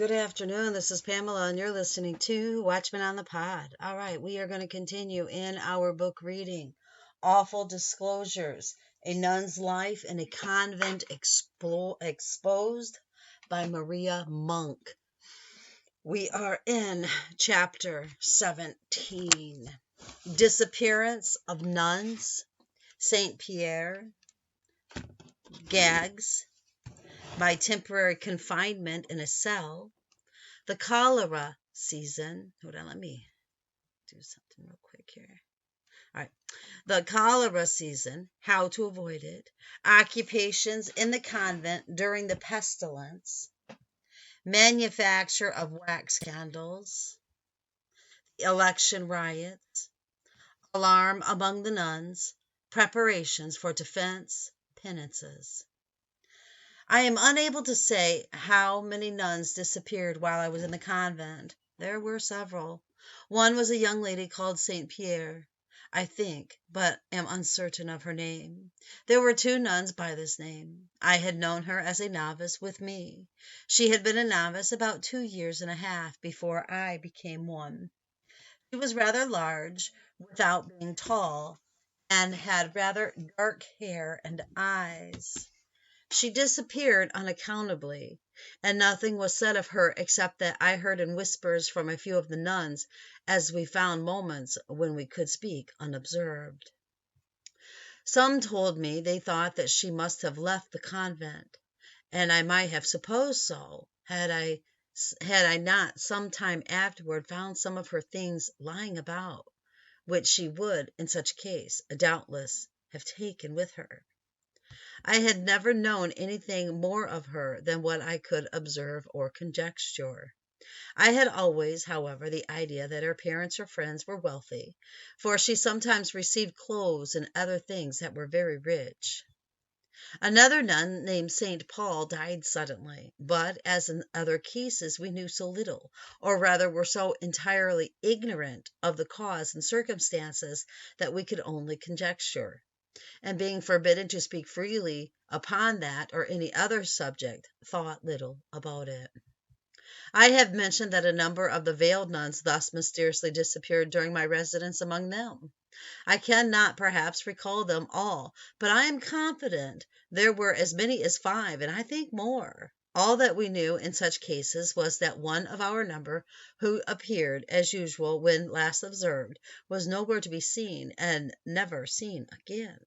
Good afternoon. This is Pamela, and you're listening to Watchmen on the Pod. All right, we are going to continue in our book reading Awful Disclosures, A Nun's Life in a Convent Exposed by Maria Monk. We are in chapter 17, Disappearance of Nuns, St. Pierre, Gags, by temporary confinement in a cell, the cholera season. Hold on, let me do something real quick here. All right. The cholera season, how to avoid it, occupations in the convent during the pestilence, manufacture of wax candles, election riots, alarm among the nuns, preparations for defense, penances. I am unable to say how many nuns disappeared while I was in the convent. There were several. One was a young lady called St. Pierre, I think, but am uncertain of her name. There were two nuns by this name. I had known her as a novice with me. She had been a novice about 2 years and a half before I became one. She was rather large, without being tall, and had rather dark hair and eyes. She disappeared unaccountably, and nothing was said of her except that I heard in whispers from a few of the nuns, as we found moments when we could speak unobserved. Some told me they thought that she must have left the convent, and I might have supposed so, had I not some time afterward found some of her things lying about, which she would, in such case, doubtless have taken with her. I had never known anything more of her than what I could observe or conjecture. I had always, however, the idea that her parents or friends were wealthy, for she sometimes received clothes and other things that were very rich. Another nun named St. Paul died suddenly, but, as in other cases, we knew so little, or rather were so entirely ignorant of the cause and circumstances, that we could only conjecture, and being forbidden to speak freely upon that or any other subject, thought little about it. I have mentioned that a number of the veiled nuns thus mysteriously disappeared during my residence among them. I cannot perhaps recall them all, but I am confident there were as many as 5, and I think more. All that we knew in such cases was that one of our number, who appeared, as usual, when last observed, was nowhere to be seen, and never seen again.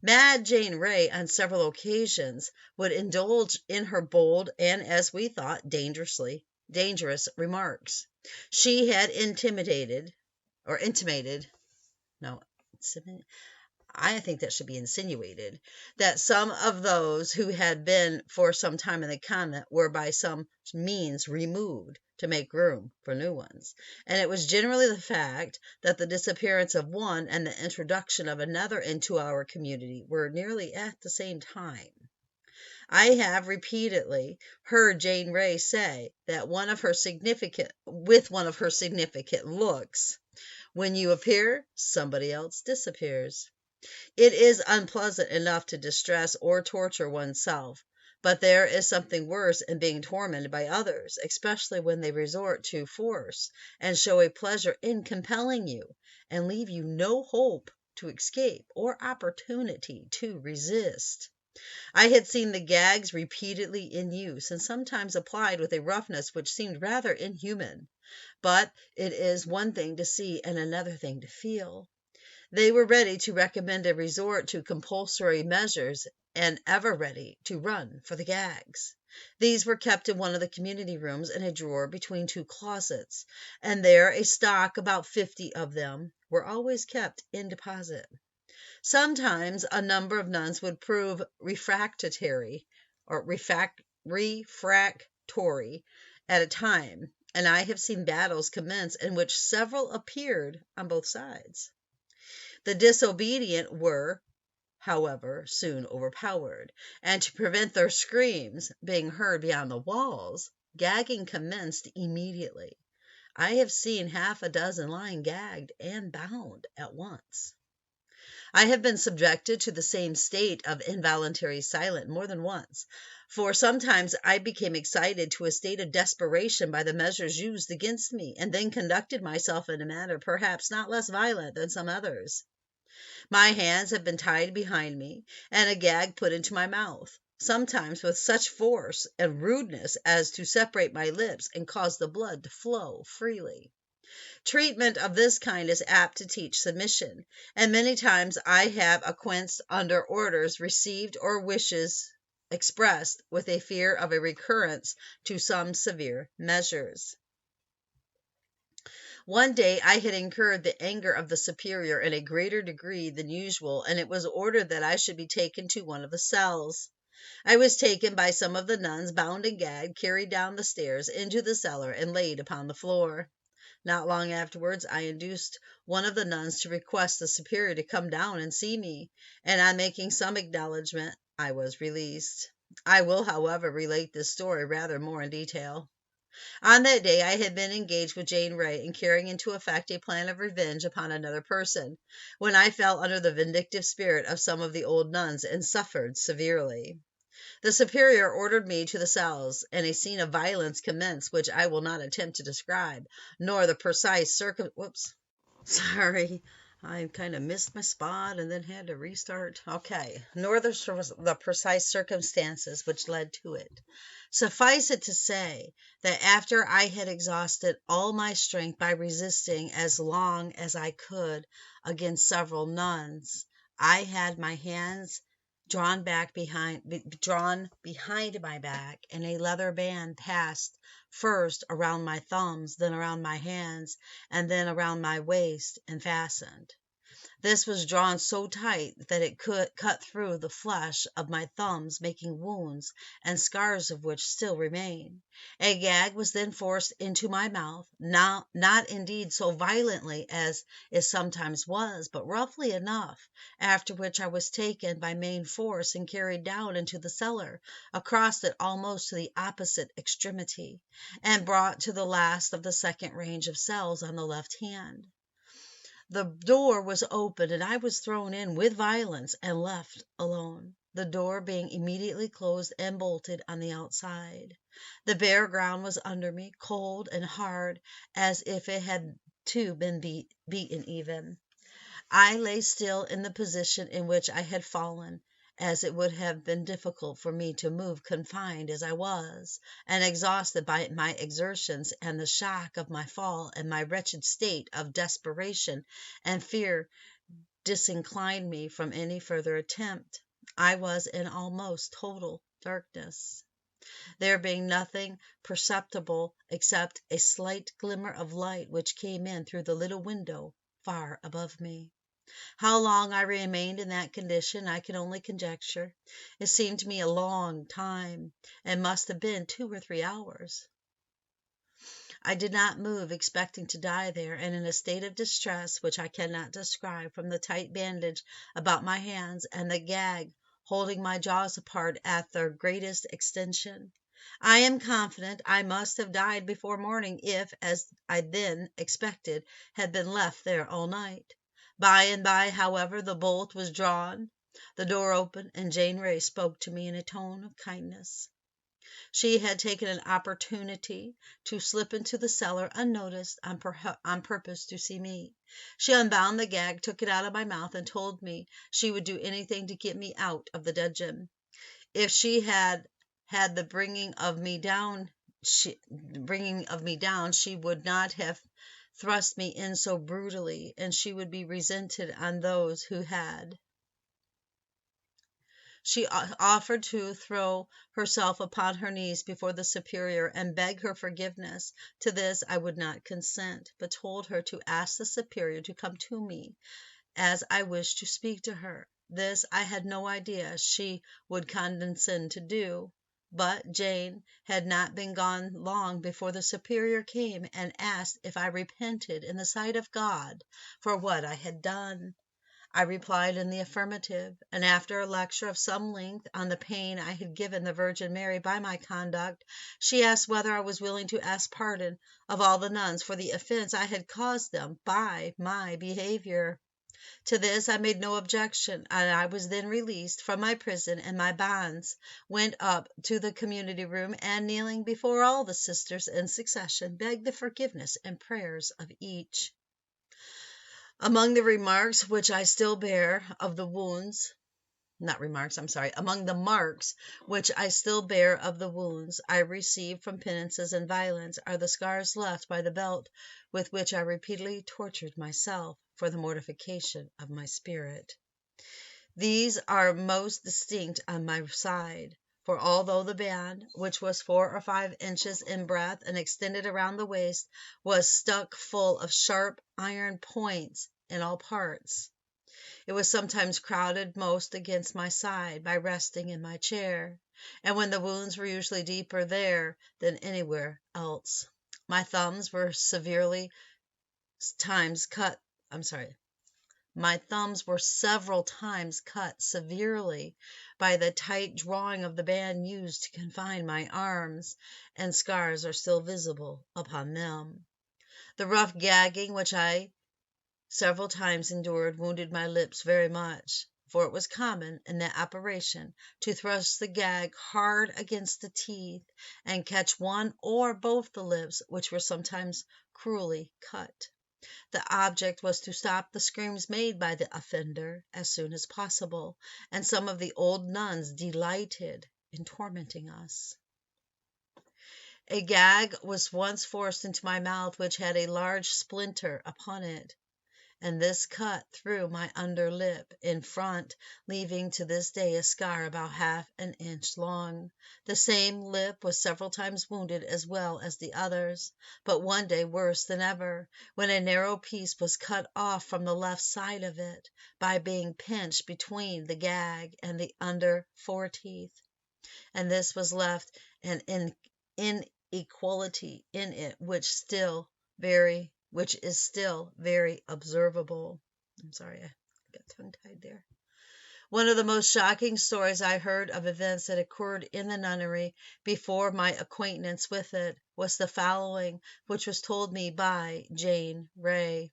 Mad Jane Ray, on several occasions, would indulge in her bold and, as we thought, dangerous remarks. She had intimated, no, I think that should be insinuated, that some of those who had been for some time in the convent were by some means removed to make room for new ones, and it was generally the fact that the disappearance of one and the introduction of another into our community were nearly at the same time. I have repeatedly heard Jane Ray say that one of her significant looks, when you appear, somebody else disappears. It is unpleasant enough to distress or torture oneself, but there is something worse in being tormented by others, especially when they resort to force and show a pleasure in compelling you, and leave you no hope to escape or opportunity to resist. I had seen the gags repeatedly in use, and sometimes applied with a roughness which seemed rather inhuman, but it is one thing to see and another thing to feel. They were ready to recommend a resort to compulsory measures, and ever ready to run for the gags. These were kept in one of the community rooms in a drawer between 2 closets, and there a stock, about 50 of them, were always kept in deposit. Sometimes a number of nuns would prove refractory at a time, and I have seen battles commence in which several appeared on both sides. The disobedient were, however, soon overpowered, and to prevent their screams being heard beyond the walls, gagging commenced immediately. I have seen half a dozen lying gagged and bound at once. I have been subjected to the same state of involuntary silence more than once, For sometimes I became excited to a state of desperation by the measures used against me, and then conducted myself in a manner perhaps not less violent than some others. My hands have been tied behind me, and a gag put into my mouth, sometimes with such force and rudeness as to separate my lips and cause the blood to flow freely. Treatment of this kind is apt to teach submission, and many times I have acquiesced under orders received or wishes expressed with a fear of a recurrence to some severe measures. One day I had incurred the anger of the superior in a greater degree than usual, and it was ordered that I should be taken to one of the cells. I was taken by some of the nuns, bound and gagged, carried down the stairs into the cellar, and laid upon the floor. Not long afterwards I induced one of the nuns to request the superior to come down and see me, and on making some acknowledgment I was released. I will, however, relate this story rather more in detail. On that day I had been engaged with Jane Ray in carrying into effect a plan of revenge upon another person, when I fell under the vindictive spirit of some of the old nuns and suffered severely. The superior ordered me to the cells, and a scene of violence commenced which I will not attempt to describe, nor the precise Sorry, I kind of missed my spot and then had to restart. Okay, nor the precise circumstances which led to it. Suffice it to say that after I had exhausted all my strength by resisting as long as I could against several nuns, I had my hands drawn behind my back, and a leather band passed first around my thumbs, then around my hands, and then around my waist, and fastened. This was drawn so tight that it could cut through the flesh of my thumbs, making wounds and scars of which still remain. A gag was then forced into my mouth, not indeed so violently as it sometimes was, but roughly enough, after which I was taken by main force and carried down into the cellar, across it almost to the opposite extremity, and brought to the last of the second range of cells on the left hand. The door was opened, and I was thrown in with violence and left alone, the door being immediately closed and bolted on the outside. The bare ground was under me, cold and hard, as if it had too been beaten even. I lay still in the position in which I had fallen, as it would have been difficult for me to move confined as I was, and exhausted by my exertions and the shock of my fall, and my wretched state of desperation and fear disinclined me from any further attempt. I was in almost total darkness, there being nothing perceptible except a slight glimmer of light which came in through the little window far above me. How long I remained in that condition I can only conjecture. It seemed to me a long time, and must have been 2 or 3 hours. I did not move, expecting to die there, and in a state of distress which I cannot describe, from the tight bandage about my hands and the gag holding my jaws apart at their greatest extension. I am confident I must have died before morning if, as I then expected, had been left there all night. By and by, however, the bolt was drawn, the door opened, and Jane Ray spoke to me in a tone of kindness. She had taken an opportunity to slip into the cellar unnoticed on purpose to see me. She unbound the gag, took it out of my mouth, and told me she would do anything to get me out of the dungeon. If she had had the bringing of me down, she would not have thrust me in so brutally, and she would be resented on those who had. She offered to throw herself upon her knees before the superior and beg her forgiveness. To this I would not consent, but told her to ask the superior to come to me, as I wished to speak to her. This I had no idea she would condescend to do. But Jane had not been gone long before the superior came and asked if I repented in the sight of God for what I had done. I replied in the affirmative, and after a lecture of some length on the pain I had given the Virgin Mary by my conduct, she asked whether I was willing to ask pardon of all the nuns for the offense I had caused them by my behavior. To this I made no objection, and I was then released from my prison, and my bonds went up to the community room, and kneeling before all the sisters in succession, begged the forgiveness and prayers of each. Among the remarks which I still bear of the wounds, not remarks, I'm sorry, among the marks which I still bear of the wounds I received from penances and violence are the scars left by the belt with which I repeatedly tortured myself for the mortification of my spirit. These are most distinct on my side, for although the band, which was 4 or 5 inches in breadth and extended around the waist, was stuck full of sharp iron points in all parts, it was sometimes crowded most against my side by resting in my chair, and when the wounds were usually deeper there than anywhere else, my thumbs were several times cut severely by the tight drawing of the band used to confine my arms, and scars are still visible upon them. The rough gagging which I several times endured wounded my lips very much, for it was common in that operation to thrust the gag hard against the teeth and catch one or both the lips, which were sometimes cruelly cut. The object was to stop the screams made by the offender as soon as possible, and some of the old nuns delighted in tormenting us. A gag was once forced into my mouth which had a large splinter upon it, and this cut through my under lip in front, leaving to this day a scar about half an inch long. The same lip was several times wounded as well as the others, but one day worse than ever, when a narrow piece was cut off from the left side of it, by being pinched between the gag and the under foreteeth, and this was left an inequality in it which is still very observable. I'm sorry, I got tongue-tied there. One of the most shocking stories I heard of events that occurred in the nunnery before my acquaintance with it was the following, which was told me by Jane Ray.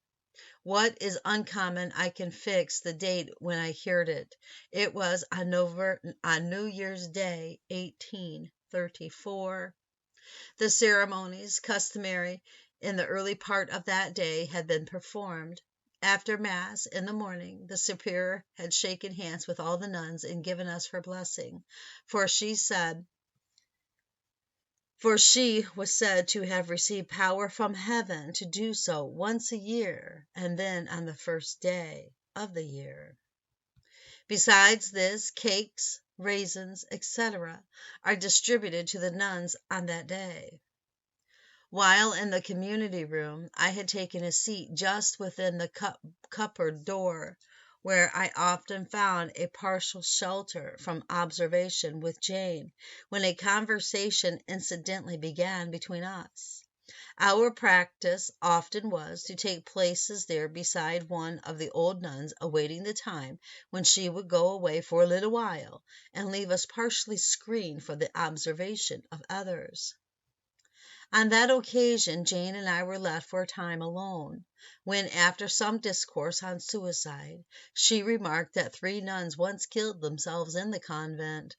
What is uncommon, I can fix the date when I heard it. It was on New Year's Day, 1834. The ceremonies customary in the early part of that day had been performed. After Mass in the morning, the Superior had shaken hands with all the nuns and given us her blessing, for she was said to have received power from heaven to do so once a year, and then on the first day of the year. Besides this, cakes, raisins, etc., are distributed to the nuns on that day. While in the community room, I had taken a seat just within the cupboard door, where I often found a partial shelter from observation with Jane, when a conversation incidentally began between us. Our practice often was to take places there beside one of the old nuns, awaiting the time when she would go away for a little while, and leave us partially screened from the observation of others. On that occasion Jane and I were left for a time alone, when, after some discourse on suicide, she remarked that 3 nuns once killed themselves in the convent.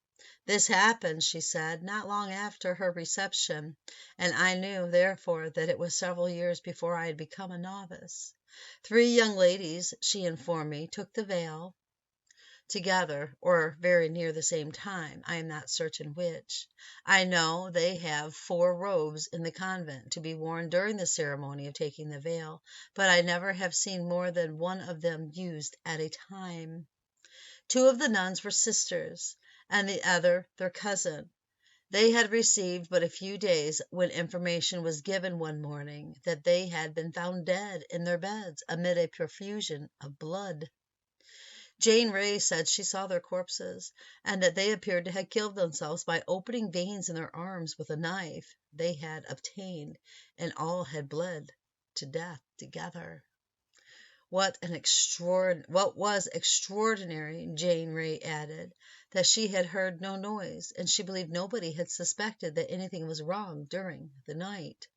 This happened, she said, not long after her reception, and I knew, therefore, that it was several years before I had become a novice. 3 young ladies, she informed me, took the veil together, or very near the same time, I am not certain which. I know they have 4 robes in the convent, to be worn during the ceremony of taking the veil, but I never have seen more than one of them used at a time. 2 of the nuns were sisters, and the other their cousin. They had received but a few days when information was given one morning that they had been found dead in their beds amid a profusion of blood. Jane Ray said she saw their corpses, and that they appeared to have killed themselves by opening veins in their arms with a knife they had obtained, and all had bled to death together. What was extraordinary, Jane Ray added, that she had heard no noise, and she believed nobody had suspected that anything was wrong during the night.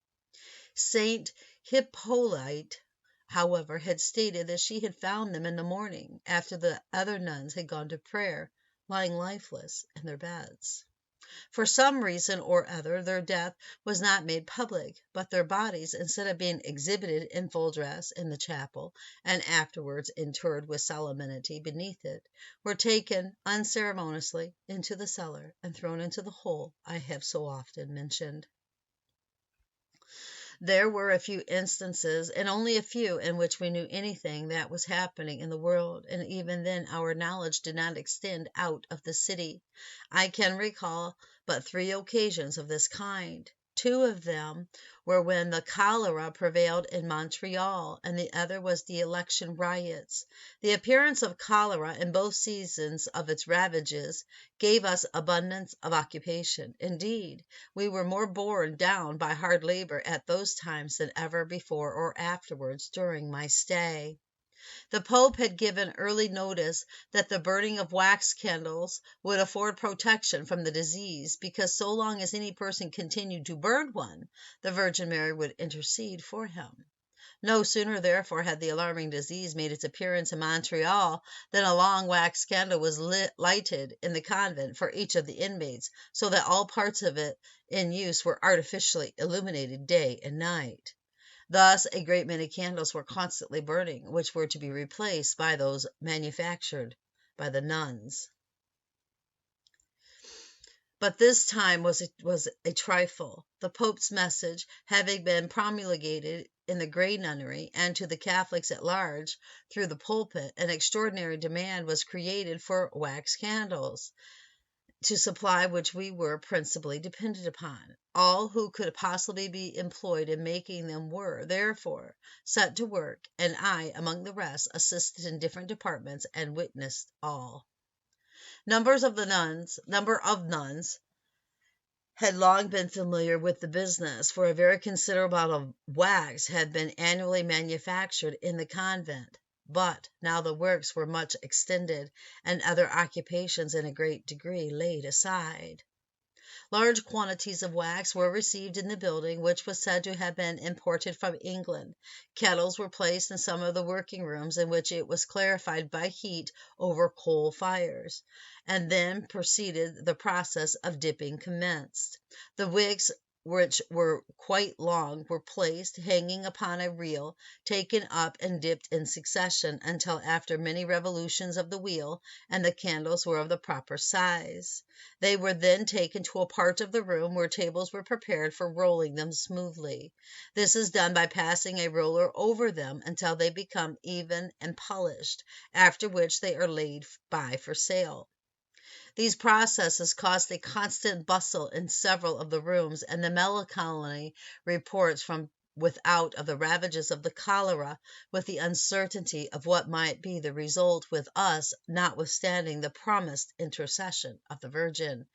Saint Hippolyte however, had stated that she had found them in the morning, after the other nuns had gone to prayer, lying lifeless in their beds. For some reason or other, their death was not made public, but their bodies, instead of being exhibited in full dress in the chapel, and afterwards interred with solemnity beneath it, were taken unceremoniously into the cellar and thrown into the hole I have so often mentioned. There were a few instances, and only a few, in which we knew anything that was happening in the world, and even then our knowledge did not extend out of the city. I can recall but 3 occasions of this kind. 2 of them were when the cholera prevailed in Montreal, and the other was the election riots. The appearance of cholera in both seasons of its ravages gave us abundance of occupation. Indeed, we were more borne down by hard labor at those times than ever before or afterwards during my stay. The Pope had given early notice that the burning of wax candles would afford protection from the disease, because so long as any person continued to burn one, the Virgin Mary would intercede for him. No sooner, therefore, had the alarming disease made its appearance in Montreal than a long wax candle was lighted in the convent for each of the inmates, so that all parts of it in use were artificially illuminated day and night. Thus a great many candles were constantly burning, which were to be replaced by those manufactured by the nuns. But this time was a trifle. The Pope's message having been promulgated in the Grey Nunnery and to the Catholics at large through the pulpit, an extraordinary demand was created for wax candles, to supply which we were principally dependent upon. All who could possibly be employed in making them were, therefore, set to work, and I, among the rest, assisted in different departments and witnessed all. Number of nuns had long been familiar with the business, for a very considerable amount of wax had been annually manufactured in the convent. But now the works were much extended, and other occupations in a great degree laid aside. Large quantities of wax were received in the building, which was said to have been imported from England. Kettles were placed in some of the working rooms, in which it was clarified by heat over coal fires, and then proceeded the process of dipping commenced. The wicks, which were quite long, were placed, hanging upon a reel, taken up and dipped in succession, until after many revolutions of the wheel, and the candles were of the proper size. They were then taken to a part of the room where tables were prepared for rolling them smoothly. This is done by passing a roller over them until they become even and polished, after which they are laid by for sale. These processes caused a constant bustle in several of the rooms, and the melancholy reports from without of the ravages of the cholera, with the uncertainty of what might be the result with us, notwithstanding the promised intercession of the Virgin,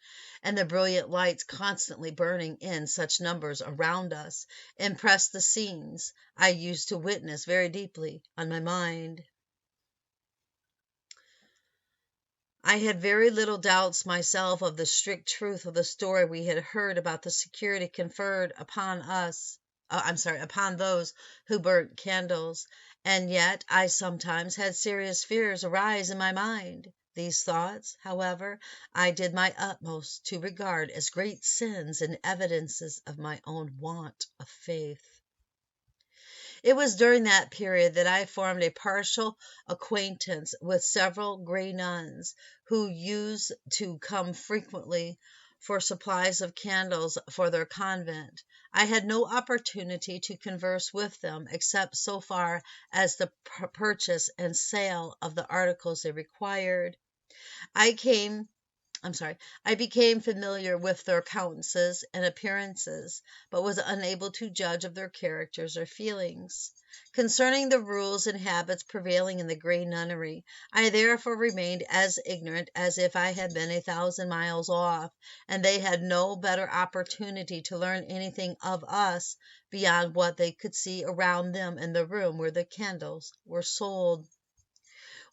and the brilliant lights constantly burning in such numbers around us, impressed the scenes I used to witness very deeply on my mind. I had very little doubts myself of the strict truth of the story we had heard about the security conferred upon upon those who burnt candles, and yet I sometimes had serious fears arise in my mind. These thoughts, however, I did my utmost to regard as great sins and evidences of my own want of faith. It was during that period that I formed a partial acquaintance with several Grey nuns, who used to come frequently for supplies of candles for their convent. I had no opportunity to converse with them, except so far as the purchase and sale of the articles they required. I came I became familiar with their countenances and appearances, but was unable to judge of their characters or feelings. Concerning the rules and habits prevailing in the Grey Nunnery, I therefore remained as ignorant as if I had been 1,000 miles off, and they had no better opportunity to learn anything of us beyond what they could see around them in the room where the candles were sold.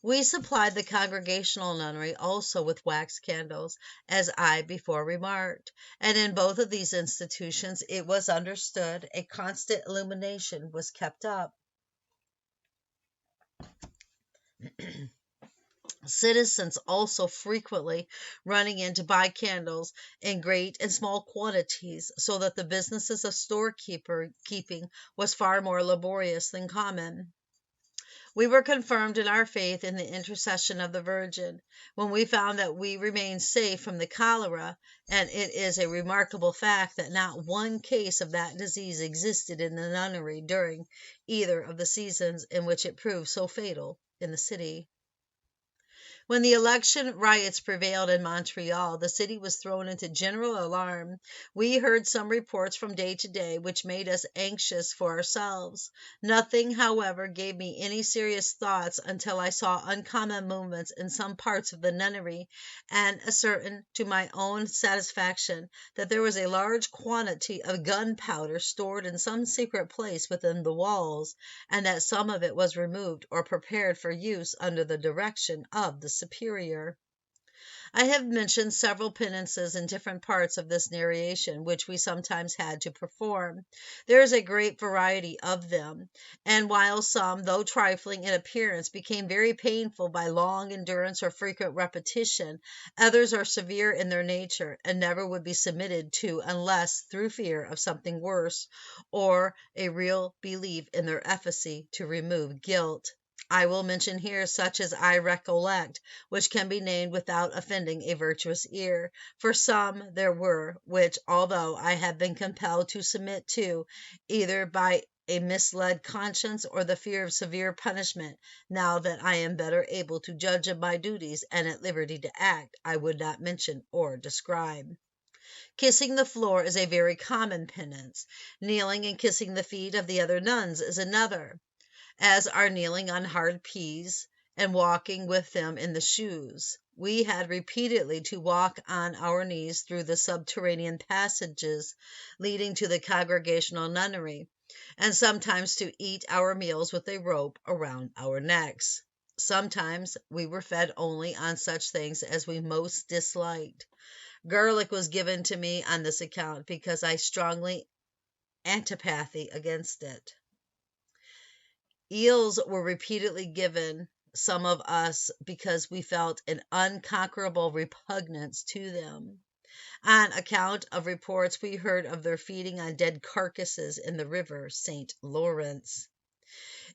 We supplied the Congregational Nunnery also with wax candles, as I before remarked, and in both of these institutions, it was understood, a constant illumination was kept up. Citizens also frequently running in to buy candles in great and small quantities, so that the businesses of keeping was far more laborious than common. We were confirmed in our faith in the intercession of the Virgin, when we found that we remained safe from the cholera, and it is a remarkable fact that not one case of that disease existed in the nunnery during either of the seasons in which it proved so fatal in the city. When the election riots prevailed in Montreal, the city was thrown into general alarm. We heard some reports from day to day which made us anxious for ourselves. Nothing, however, gave me any serious thoughts until I saw uncommon movements in some parts of the nunnery, and ascertained to my own satisfaction that there was a large quantity of gunpowder stored in some secret place within the walls, and that some of it was removed or prepared for use under the direction of the superior. I have mentioned several penances in different parts of this narration which we sometimes had to perform. There is a great variety of them, and while some, though trifling in appearance, became very painful by long endurance or frequent repetition, others are severe in their nature, and never would be submitted to unless through fear of something worse, or a real belief in their efficacy to remove guilt. I will mention here such as I recollect, which can be named without offending a virtuous ear, for some there were which, although I have been compelled to submit to, either by a misled conscience or the fear of severe punishment, now that I am better able to judge of my duties and at liberty to act, I would not mention or describe. Kissing the floor is a very common penance. Kneeling and kissing the feet of the other nuns is another, as are kneeling on hard peas, and walking with them in the shoes. We had repeatedly to walk on our knees through the subterranean passages leading to the congregational nunnery, and sometimes to eat our meals with a rope around our necks. Sometimes we were fed only on such things as we most disliked. Garlic was given to me on this account, because I strongly antipathy against it. Eels were repeatedly given some of us because we felt an unconquerable repugnance to them, on account of reports we heard of their feeding on dead carcasses in the river St. Lawrence.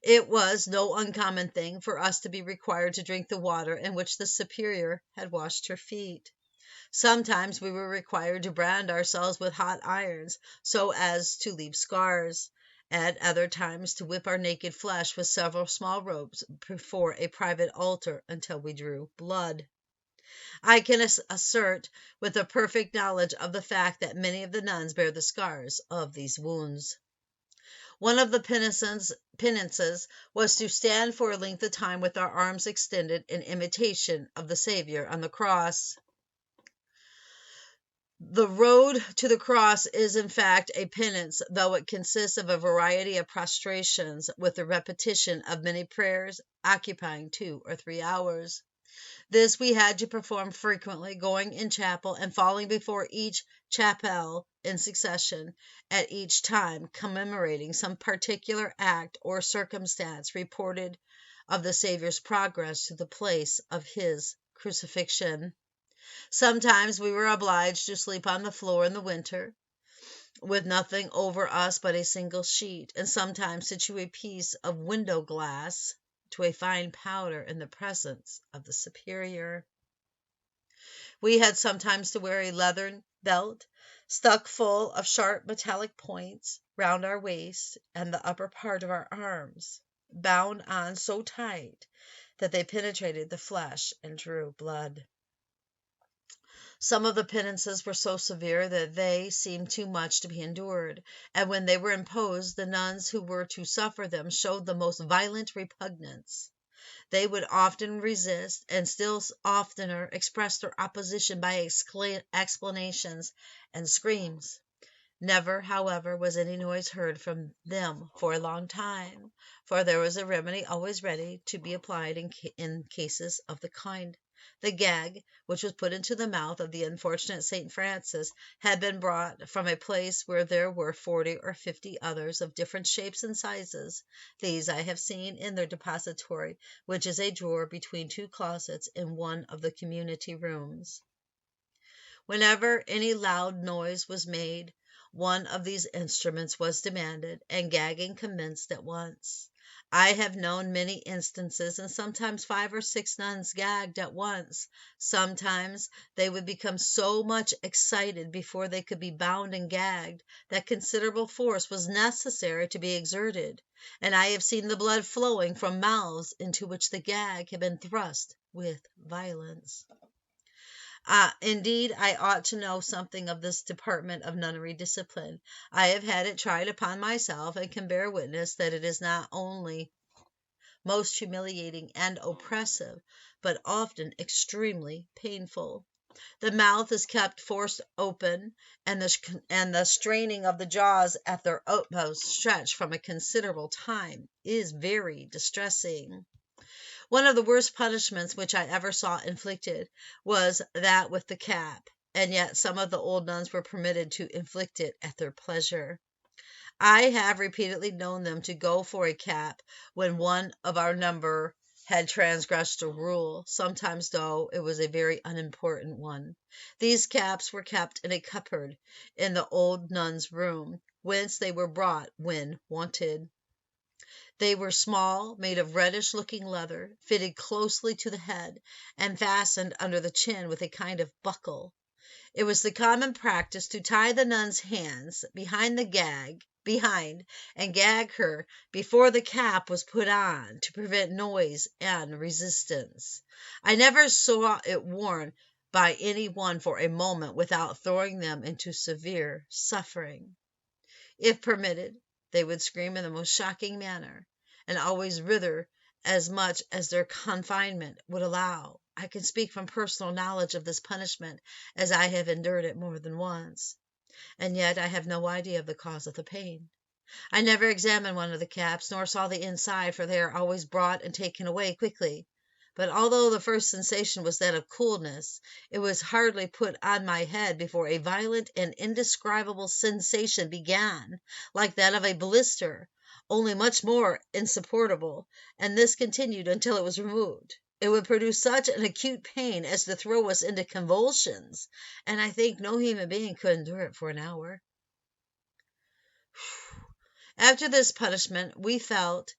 It was no uncommon thing for us to be required to drink the water in which the superior had washed her feet. Sometimes we were required to brand ourselves with hot irons, so as to leave scars; at other times to whip our naked flesh with several small ropes before a private altar until we drew blood. I can assert with a perfect knowledge of the fact that many of the nuns bear the scars of these wounds. One of the penances was to stand for a length of time with our arms extended in imitation of the Saviour on the cross. The road to the cross is in fact a penance, though it consists of a variety of prostrations, with the repetition of many prayers, occupying 2 or 3 hours. This we had to perform frequently, going in chapel and falling before each chapel in succession, at each time commemorating some particular act or circumstance reported of the Saviour's progress to the place of his crucifixion. Sometimes we were obliged to sleep on the floor in the winter, with nothing over us but a single sheet, and sometimes to chew a piece of window glass to a fine powder in the presence of the superior. We had sometimes to wear a leathern belt, stuck full of sharp metallic points, round our waist and the upper part of our arms, bound on so tight that they penetrated the flesh and drew blood. Some of the penances were so severe that they seemed too much to be endured, and when they were imposed, the nuns who were to suffer them showed the most violent repugnance. They would often resist, and still oftener express their opposition by exclamations and screams. Never, however, was any noise heard from them for a long time, for there was a remedy always ready to be applied in cases of the kind. The gag, which was put into the mouth of the unfortunate St. Francis, had been brought from a place where there were 40 or 50 others of different shapes and sizes. These I have seen in their depository, which is a drawer between 2 closets in one of the community rooms. Whenever any loud noise was made, one of these instruments was demanded, and gagging commenced at once. I have known many instances, and sometimes 5 or 6 nuns gagged at once. Sometimes they would become so much excited before they could be bound and gagged that considerable force was necessary to be exerted, and I have seen the blood flowing from mouths into which the gag had been thrust with violence. Indeed, I ought to know something of this department of nunnery discipline. I have had it tried upon myself, and can bear witness that it is not only most humiliating and oppressive, but often extremely painful. The mouth is kept forced open, and the straining of the jaws at their utmost stretch from a considerable time is very distressing. One of the worst punishments which I ever saw inflicted was that with the cap, and yet some of the old nuns were permitted to inflict it at their pleasure. I have repeatedly known them to go for a cap when one of our number had transgressed a rule, sometimes though it was a very unimportant one. These caps were kept in a cupboard in the old nun's room, whence they were brought when wanted. They were small, made of reddish-looking leather, fitted closely to the head, and fastened under the chin with a kind of buckle. It was the common practice to tie the nun's hands behind and gag her before the cap was put on, to prevent noise and resistance. I never saw it worn by any one for a moment without throwing them into severe suffering. If permitted, they would scream in the most shocking manner, and always writher as much as their confinement would allow. I can speak from personal knowledge of this punishment, as I have endured it more than once, and yet I have no idea of the cause of the pain. I never examined one of the caps, nor saw the inside, for they are always brought and taken away quickly. But although the first sensation was that of coolness, it was hardly put on my head before a violent and indescribable sensation began, like that of a blister, only much more insupportable, and this continued until it was removed. It would produce such an acute pain as to throw us into convulsions, and I think no human being could endure it for an hour. After this punishment, we felt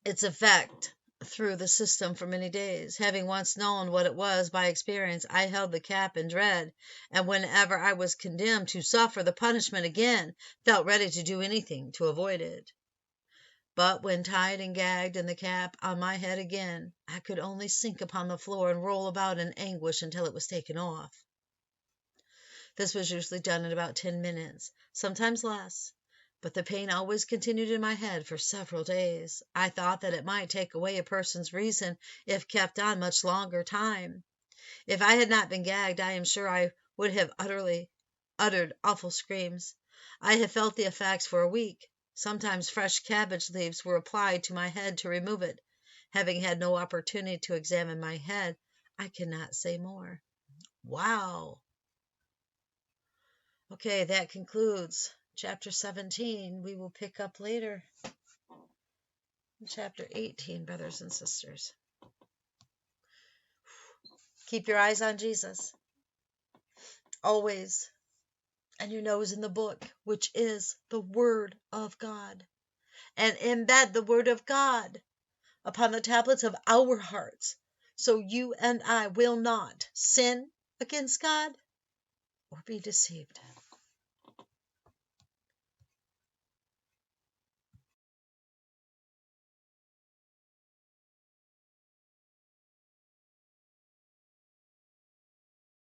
its effect through the system for many days. Having once known what it was by experience, I held the cap in dread, and whenever I was condemned to suffer the punishment again, felt ready to do anything to avoid it. But when tied and gagged and the cap on my head again, I could only sink upon the floor and roll about in anguish until it was taken off. This was usually done in about 10 minutes, sometimes less. But the pain always continued in my head for several days. I thought that it might take away a person's reason if kept on much longer time. If I had not been gagged, I am sure I would have uttered awful screams. I have felt the effects for a week. Sometimes fresh cabbage leaves were applied to my head to remove it. Having had no opportunity to examine my head, I cannot say more. Wow! Okay, that concludes Chapter 17. We will pick up later in Chapter 18, brothers and sisters. Keep your eyes on Jesus, always, and your nose in the book, which is the Word of God. And embed the Word of God upon the tablets of our hearts, so you and I will not sin against God or be deceived.